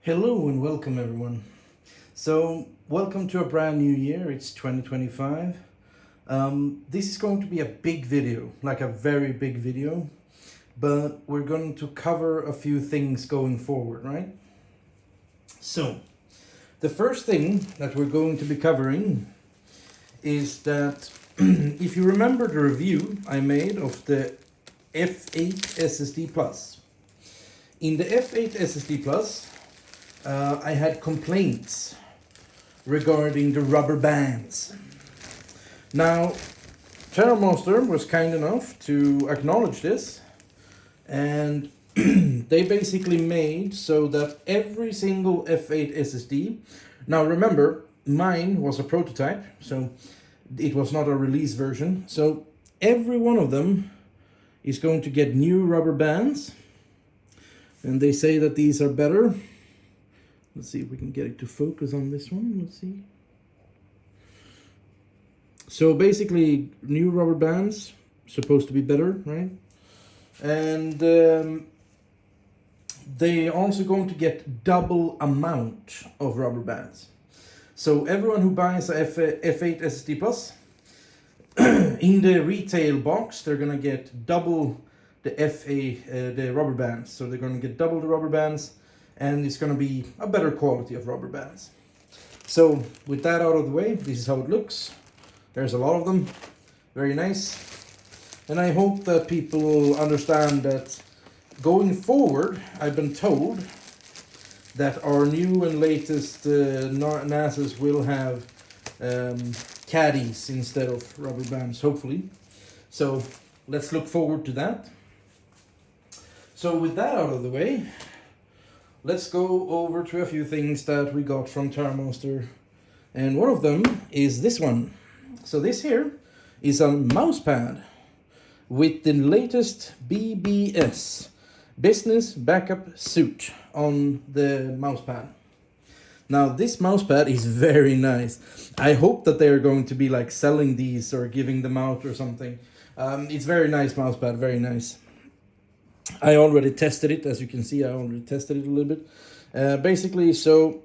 Hello and welcome everyone. So welcome to a brand new year. It's 2025. This is going to be a big video, like a very big video, but we're going to cover a few things going forward, right? So the first thing that we're going to be covering is that if you remember the review I made of the F8 SSD Plus. In the F8 SSD Plus, I had complaints regarding the rubber bands. Now, Terramaster was kind enough to acknowledge this, and they basically made so that every single F8 SSD, now remember, mine was a prototype, so it was not a release version, so every one of them is going to get new rubber bands, and they say that these are better. Let's see if we can get it to focus on this one. Let's see. So basically, new rubber bands, supposed to be better, right? And they also going to get double amount of rubber bands. So everyone who buys a F8 SSD Plus, in the retail box, they're gonna get double the rubber bands. So they're gonna get double the rubber bands, and it's going to be a better quality of rubber bands. So with that out of the way, this is how it looks. There's a lot of them, very nice. And I hope that people will understand that going forward, I've been told that our new and latest NASs will have caddies instead of rubber bands, hopefully. So let's look forward to that. So with that out of the way, let's go over to a few things that we got from Terramaster. And one of them is this one. So this here is a mouse pad with the latest BBS, Business Backup Suit, on the mouse pad. Now this mouse pad is very nice. I hope that they are going to be like selling these or giving them out or something. It's very nice mouse pad, very nice. I already tested it, as you can see. I already tested it a little bit. Basically, so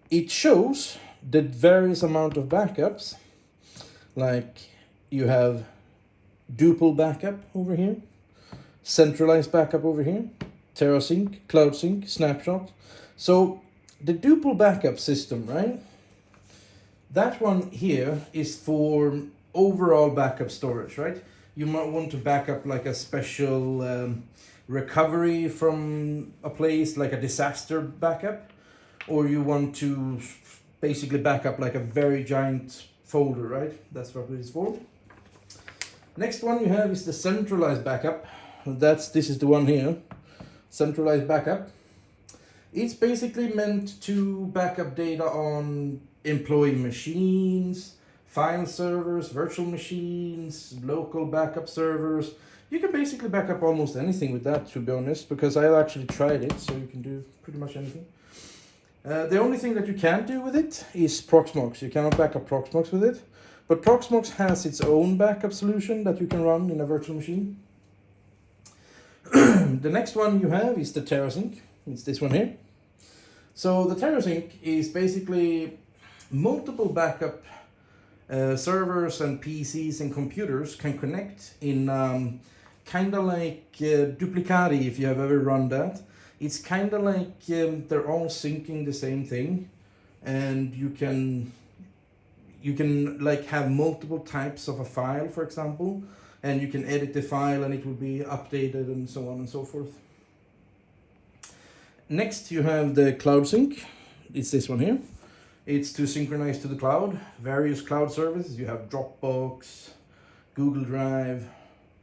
it shows the various amount of backups. Like you have duple backup over here, centralized backup over here, TerraSync, CloudSync, Snapshot. So the duple backup system, right? That one here is for overall backup storage, right? You might want to back up like a special recovery from a place, like a disaster backup, or you want to basically back up like a very giant folder, right? That's what it is for. Next one you have is the centralized backup. This is the one here, centralized backup. It's basically meant to back up data on employee machines, file servers, virtual machines, local backup servers. You can basically back up almost anything with that, to be honest, because I actually tried it, so you can do pretty much anything. The only thing that you can't do with it is Proxmox. You cannot back up Proxmox with it, but Proxmox has its own backup solution that you can run in a virtual machine. The next one you have is the TerraSync. It's this one here. So the TerraSync is basically multiple backup servers and PCs and computers can connect in kind of like Duplicati, if you have ever run that. It's kind of like they're all syncing the same thing, and you can like have multiple types of a file, for example, and you can edit the file and it will be updated and so on and so forth. Next you have the CloudSync. It's this one here. It's to synchronize to the cloud, various cloud services. You have Dropbox, Google Drive,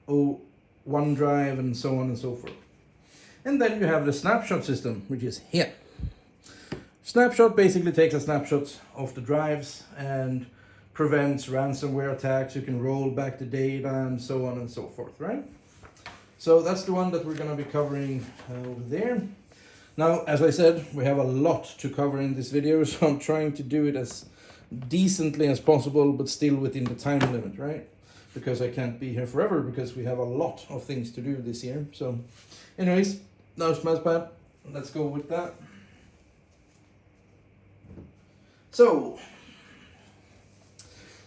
OneDrive, and so on and so forth. And then you have the snapshot system, which is here. Snapshot basically takes a snapshot of the drives and prevents ransomware attacks. You can roll back the data and so on and so forth, right? So that's the one that we're going to be covering over there. Now, as I said, we have a lot to cover in this video, so I'm trying to do it as decently as possible, but still within the time limit, right? Because I can't be here forever, because we have a lot of things to do this year. So anyways, now it's mousepad. Let's go with that. So,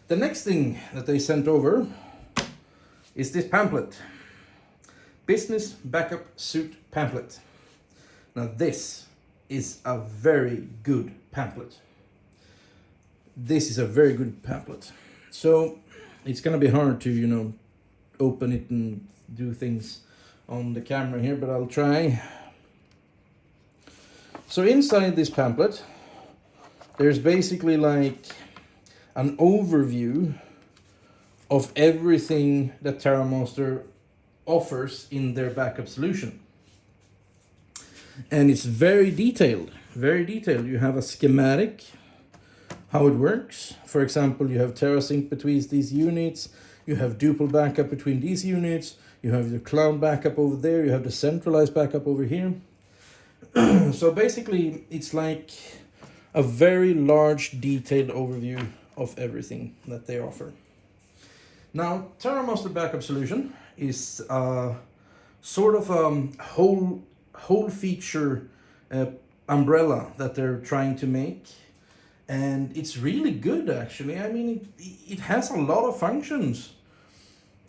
the next thing that they sent over is this pamphlet. Business Backup Suit Pamphlet. Now this is a very good pamphlet. This is a very good pamphlet. So it's gonna be hard to, you know, open it and do things on the camera here, but I'll try. So inside this pamphlet, there's basically like an overview of everything that Terramaster offers in their backup solution. And it's very detailed, very detailed. You have a schematic, how it works. For example, you have TerraSync between these units, you have duple backup between these units, you have the cloud backup over there, you have the centralized backup over here. So basically, it's like a very large, detailed overview of everything that they offer. Now, Terramaster Backup Solution is sort of a whole feature umbrella that they're trying to make, and it's really good actually. I mean, it has a lot of functions,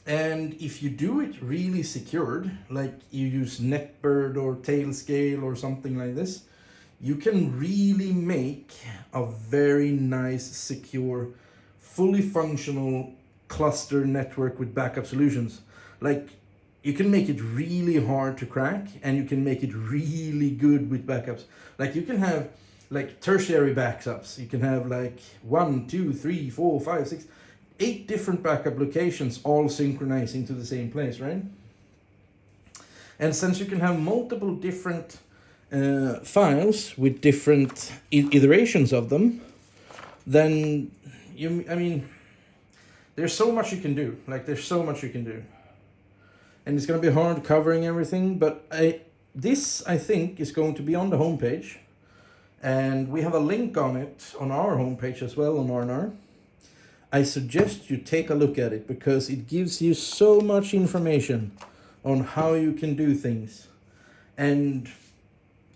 and if you do it really secured, like you use Netbird or Tailscale or something like this, you can really make a very nice, secure, fully functional cluster network with backup solutions. Like, you can make it really hard to crack, and you can make it really good with backups. Like, you can have like tertiary backups. You can have like 1, 2, 3, 4, 5, 6, 8 different backup locations all synchronizing to the same place, right? And since you can have multiple different files with different iterations of them, then I mean, there's so much you can do. Like, there's so much you can do. And it's going to be hard covering everything, but this, I think, is going to be on the homepage. And we have a link on it on our homepage as well, on R&R. I suggest you take a look at it, because it gives you so much information on how you can do things. And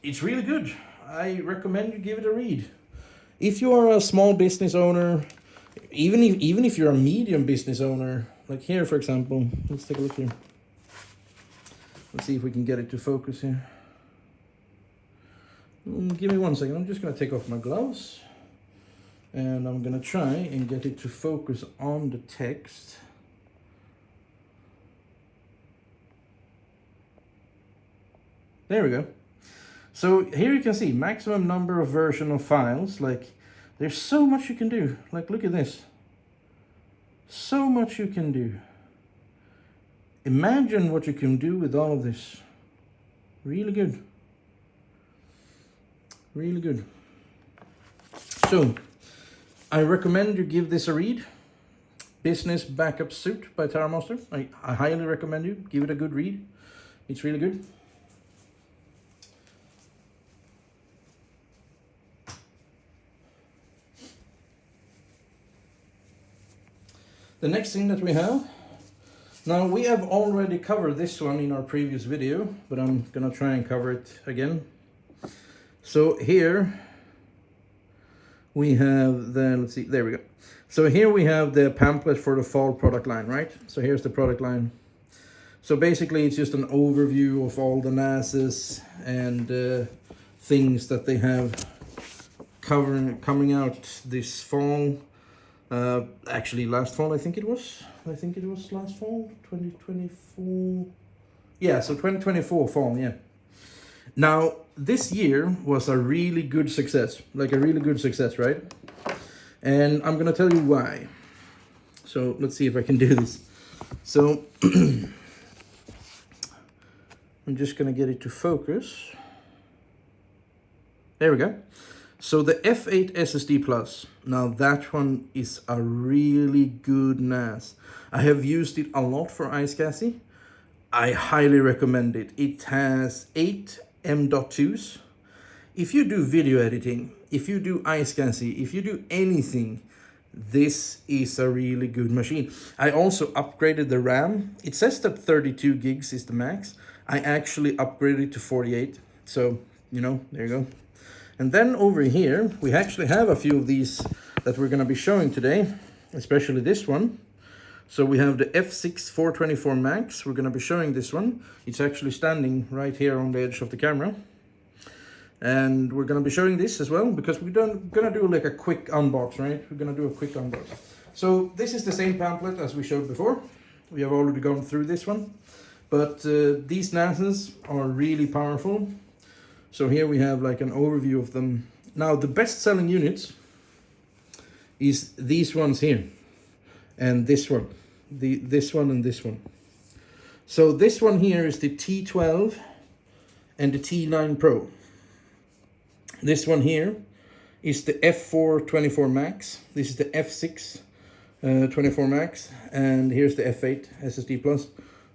it's really good. I recommend you give it a read. If you are a small business owner, even if you're a medium business owner, like here, for example, let's take a look here. Let's see if we can get it to focus here. Give me 1 second. I'm just going to take off my gloves, and I'm going to try and get it to focus on the text. There we go. So here you can see maximum number of version of files. Like, there's so much you can do. Like, look at this. So much you can do. Imagine what you can do with all of this. Really good. Really good. So, I recommend you give this a read. Business Backup Suit by Terramaster. I highly recommend you give it a good read. It's really good. The next thing that we have, now we have already covered this one in our previous video, but I'm gonna try and cover it again. So here we have the, let's see, there we go. So here we have the pamphlet for the fall product line, right? So here's the product line. So basically it's just an overview of all the NASs and things that they have coming out this fall. Actually last fall, I think it was last fall, 2024. Yeah, so 2024 fall, yeah. Now, this year was a really good success, like a really good success, right? And I'm gonna tell you why. So let's see if I can do this. So I'm just gonna get it to focus. There we go. So the F8 SSD Plus, now that one is a really good NAS. I have used it a lot for iSCSI. I highly recommend it. It has 8 M.2s. If you do video editing, if you do iSCSI, if you do anything, this is a really good machine. I also upgraded the RAM. It says that 32 gigs is the max. I actually upgraded it to 48. So, you know, there you go. And then over here, we actually have a few of these that we're going to be showing today, especially this one. So we have the f6-424 Max. We're going to be showing this one. It's actually standing right here on the edge of the camera. And we're going to be showing this as well, because we're going to do like a quick unbox, right? We're going to do a quick unbox. So this is the same pamphlet as we showed before. We have already gone through this one. But these NASs are really powerful. So here we have like an overview of them. Now the best selling units is these ones here. And this one. This one and this one. So this one here is the T12 and the T9 Pro. This one here is the f4-24 Max. This is the f6-24 Max. And here's the f8 SSD Plus.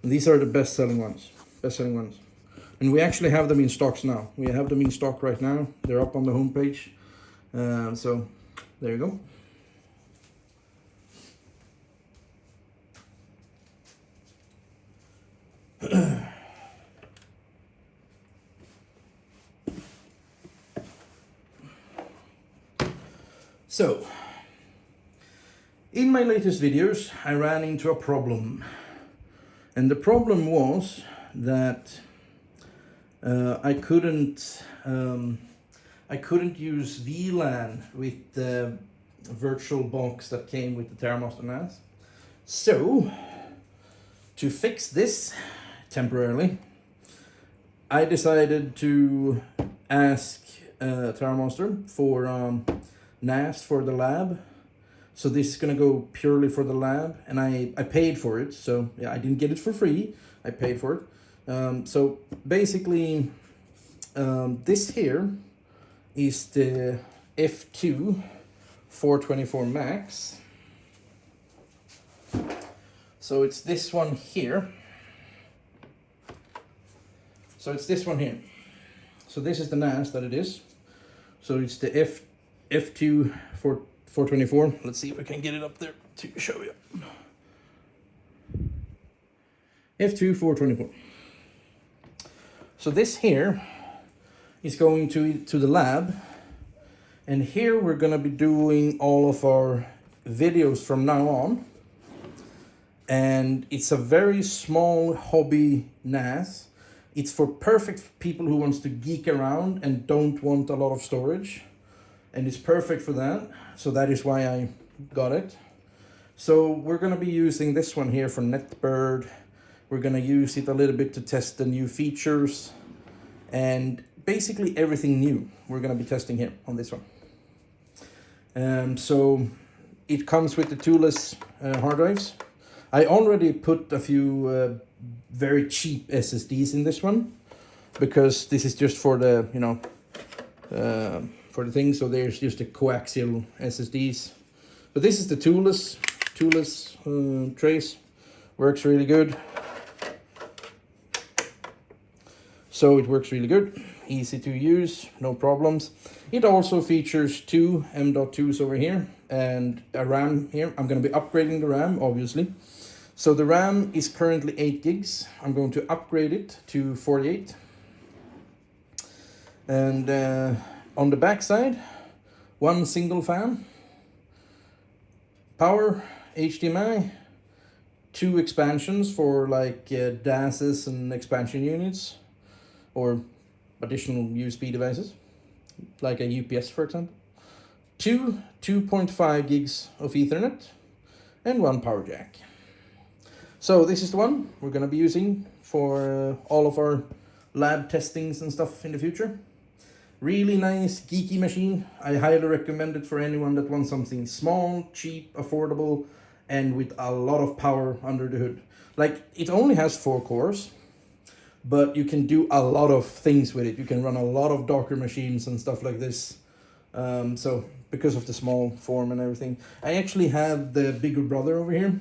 And these are the best selling ones. And we actually have them in stocks now. We have them in stock right now. They're up on the homepage. So there you go. So, in my latest videos, I ran into a problem. And the problem was that I couldn't use VLAN with the virtual box that came with the Terramaster NAS. So, to fix this temporarily, I decided to ask Terramaster for NAS for the lab. So this is gonna go purely for the lab, and I paid for it. So yeah, I didn't get it for free. I paid for it. So basically, this here is the f2-424 Max. So it's this one here. So it's this one here. So this is the NAS that it is. So it's the f2-424. Let's see if I can get it up there to show you. f2-424. So this here is going to the lab, and here we're gonna be doing all of our videos from now on. And it's a very small hobby NAS. It's for perfect people who wants to geek around and don't want a lot of storage. And it's perfect for that. So that is why I got it. So we're gonna be using this one here for Netbird. We're gonna use it a little bit to test the new features. And basically everything new we're gonna be testing here on this one. So it comes with the toolless hard drives. I already put a few very cheap SSDs in this one, because this is just for the, you know, for the thing. So there's just the coaxial SSDs, but this is the toolless trace. Works really good. So it works really good, easy to use, no problems. It also features two M.2s over here and a RAM here. I'm going to be upgrading the RAM, obviously. So the RAM is currently 8 gigs. I'm going to upgrade it to 48. And on the back side, one single fan, power, HDMI, 2 expansions for like DASs and expansion units, or additional USB devices, like a UPS, for example. 2.5 gigs of Ethernet, and 1 power jack. So this is the one we're going to be using for all of our lab testings and stuff in the future. Really nice, geeky machine. I highly recommend it for anyone that wants something small, cheap, affordable, and with a lot of power under the hood. Like, it only has 4 cores, but you can do a lot of things with it. You can run a lot of Docker machines and stuff like this. So because of the small form and everything. I actually have the bigger brother over here.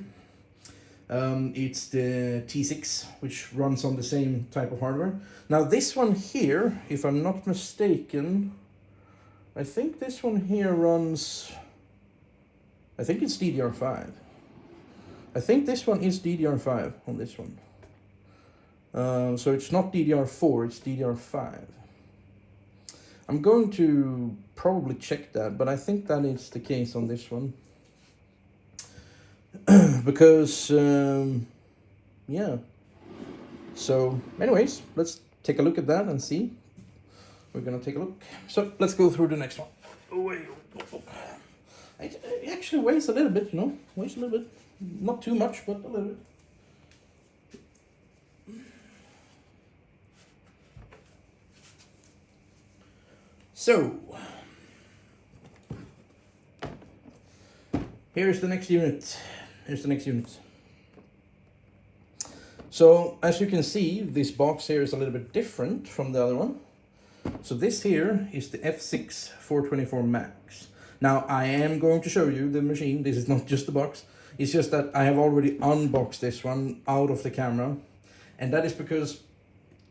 It's the T6, which runs on the same type of hardware. Now this one here, if I'm not mistaken, I think this one here runs, I think it's DDR5. I think this one is DDR5 on this one. So it's not DDR4, it's DDR5. I'm going to probably check that, but I think that is the case on this one. Because, yeah. So, anyways, let's take a look at that and see. We're gonna take a look. So, let's go through the next one. It actually weighs a little bit, you know? Weighs a little bit. Not too much, but a little bit. So, here's the next unit. So, as you can see, this box here is a little bit different from the other one. So this here is the f6-424 Max. Now, I am going to show you the machine. This is not just the box. It's just that I have already unboxed this one out of the camera. And that is because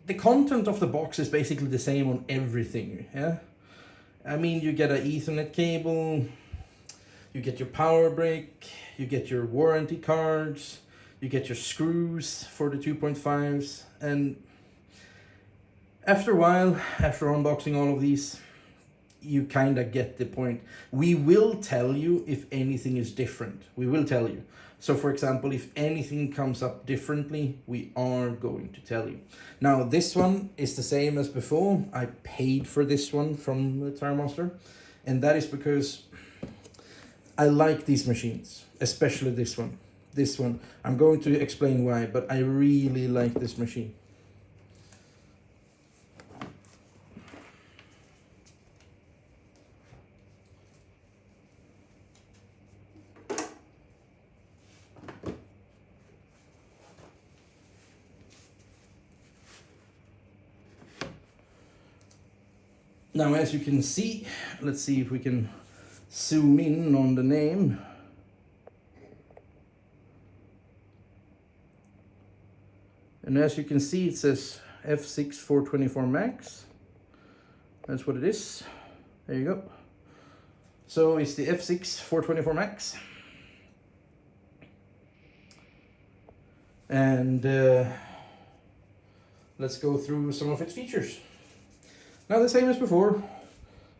the content of the box is basically the same on everything, yeah? I mean, you get an Ethernet cable, you get your power brick, you get your warranty cards, you get your screws for the 2.5s, and after a while, after unboxing all of these, you kind of get the point. We will tell you if anything is different. We will tell you. So for example, if anything comes up differently, we are going to tell you. Now this one is the same as before. I paid for this one from the Terramaster, and that is because I like these machines, especially this one. This one, I'm going to explain why, but I really like this machine. Now, as you can see, let's see if we can zoom in on the name. And as you can see, it says f6-424 Max. That's what it is. There you go. So it's the f6-424 Max. And let's go through some of its features. Now the same as before.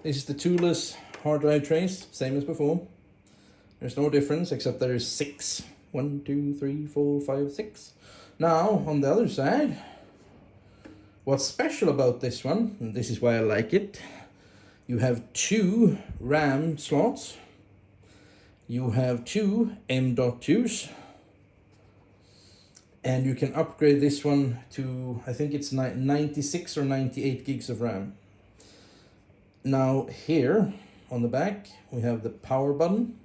This is the toolless hard drive trays, same as before. There's no difference except there's 6. 1, 2, 3, 4, 5, 6. Now on the other side, what's special about this one, and this is why I like it, you have 2 RAM slots, you have 2 M.2s, and you can upgrade this one to, I think it's 96 or 98 gigs of RAM. Now here on the back we have the power button,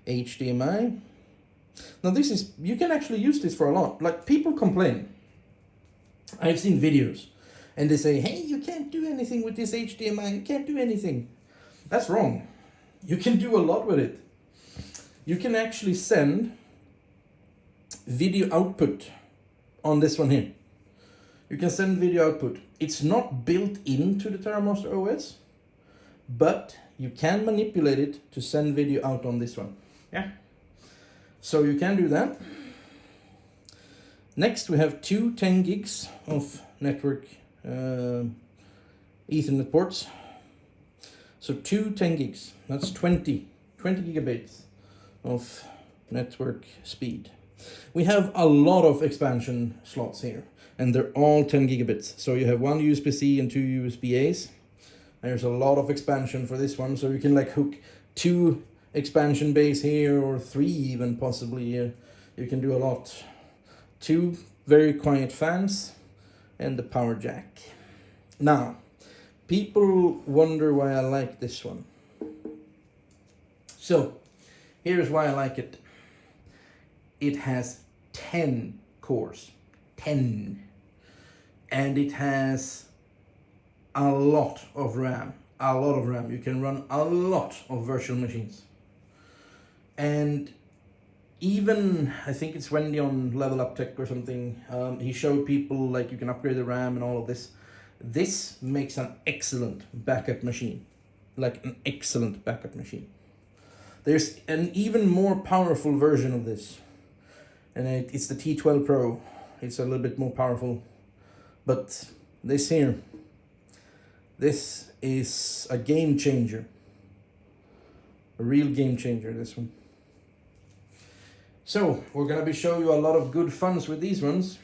HDMI. Now this is, you can actually use this for a lot. Like, people complain. I've seen videos and they say, hey, you can't do anything with this HDMI, you can't do anything. That's wrong. You can do a lot with it. You can actually send video output on this one here. You can send video output. It's not built into the Terramaster OS, but you can manipulate it to send video out on this one. Yeah. So you can do that. Next we have 2 10 gigs of network Ethernet ports. So 2 10 gigs, that's 20 gigabytes of network speed. We have a lot of expansion slots here, and they're all 10 gigabits. So you have 1 USB-C and 2 USB-As. There's a lot of expansion for this one, so you can like hook 2 expansion bays here, or 3 even possibly here. You can do a lot. 2 very quiet fans and the power jack. Now, people wonder why I like this one. So, here's why I like it. It has 10 cores. 10. And it has a lot of RAM. A lot of RAM. You can run a lot of virtual machines. And even, I think it's Wendy on Level Up Tech or something, he showed people like you can upgrade the RAM and all of this. This makes an excellent backup machine. Like an excellent backup machine. There's an even more powerful version of this. And it's the T12 Pro. It's a little bit more powerful. But this here, This is a game changer. A real game changer, this one. So, we're gonna be showing you a lot of good funs with these ones.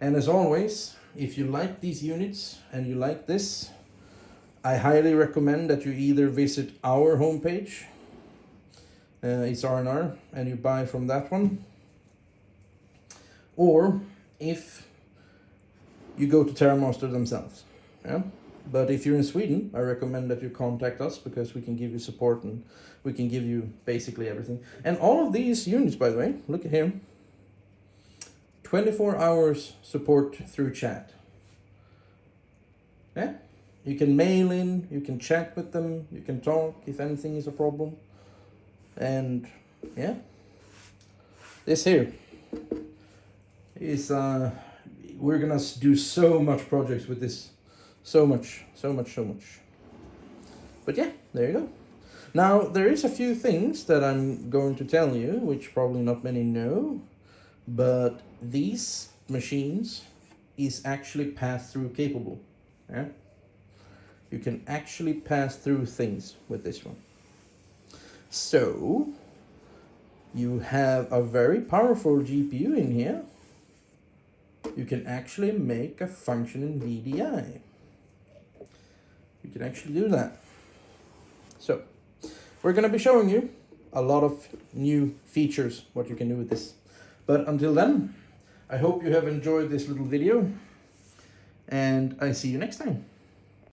And as always, if you like these units and you like this, I highly recommend that you either visit our homepage, it's R&R, and you buy from that one. Or if you go to Terramaster themselves. Yeah? But if you're in Sweden, I recommend that you contact us because we can give you support and we can give you basically everything. And all of these units, by the way, look at here. 24 hours support through chat. Yeah? You can mail in, you can chat with them, you can talk if anything is a problem. And yeah, this here is, we're gonna do so much projects with this. So much. But yeah, there you go. Now, there is a few things that I'm going to tell you, which probably not many know, but these machines is actually pass-through capable. Yeah? You can actually pass through things with this one. So, you have a very powerful GPU in here. You can actually make a functioning VDI. You can actually do that. So, we're going to be showing you a lot of new features, what you can do with this. But until then, I hope you have enjoyed this little video, and I see you next time.